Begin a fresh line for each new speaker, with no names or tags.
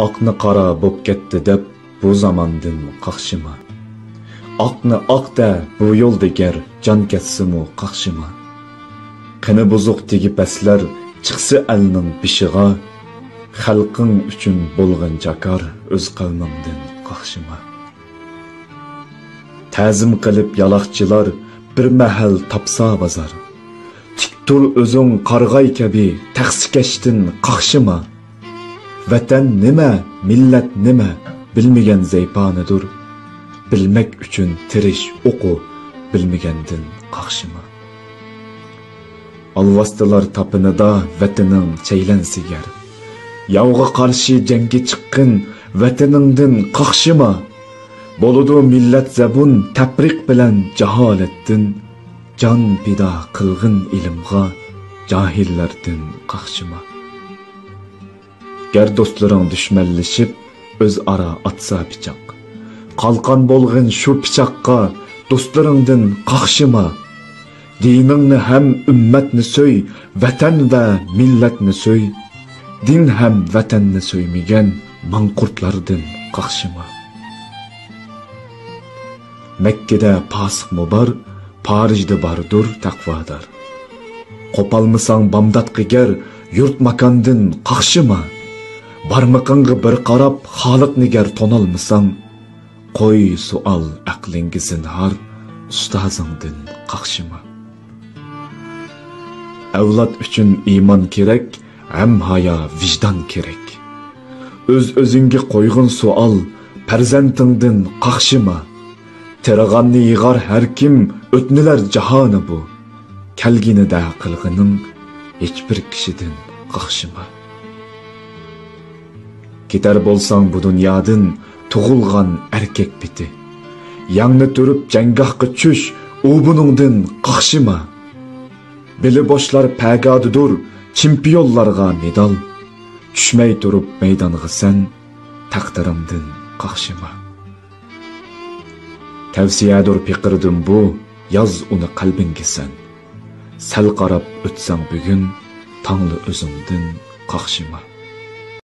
Oqni qora bo'p ketdi deb bu zamondan qaqshima. Oqni oqda bu yo'l degar jon ketsin-u qaqshima. Qini buzuq tegib aslar chiqsa elning bishig'a, xalqing uchun bo'lgan jakar o'z qavmingdan qaqshima. Ta'zim qilib yaloqchilar bir mahal topsa bozor. Tiktur o'zing qarg'ay kabi taxsikashdan qaqshima. Vatan nima, millat nima bilmagan zayponidir. Bilmek uchun tirish o'qu bilmagandan qaqshima. Alvastalar tapınida vataning chaylansigar. Yavga qarshi jangga chiqqin vataningdan qaqshima. Boludu millat zabun tabriq bilan jaholatdan jon pido qilg'in ilmga jahillardan qaqshima. Gar dostlaring düşmanlashib o'zaro atsa pichoq. Qalqan bo'lg'in shu pichoqqa dostlaringdan qaqshima. Diningni ham ummatni so'y, vatan va millatni so'y. Din ham vatanni so'ymagan manqurtlardan qaqshima. Mekkada pasiq mubar, Parijda bardur taqvodor. Qopalmasang Bamdad qigar, yurt makondan qaqshima. Barmaqingga bir qarab xoliq nigar tonolmasang, qo'y suol aqlinga zinhor, ustozingdan qaqshima. Avlod uchun iymon kerak, ham haya vijdon kerak. O'z-o'zingga qo'yg'in suol, farzandingdan qaqshima. Tirg'anni yig'ar har kim, o'tnilar jahoni bu. Kelginida qilg'ining hech bir kishidan qaqshima. Ketar bo'lsang bu dunyodan tug'ilgan erkak biti. Yangni turib janggohga tush, u buningdan qaqshima. Bili boshlar pagodidur, chempionlarga medal. Tushmay turib maydonga sen, taqdirimdan qaqshima. Tavsiyadur piqirdim bu, yoz uni qalbingga sen. Sal qarab o'tsang bugun, tongli o'zingdan qaqshima.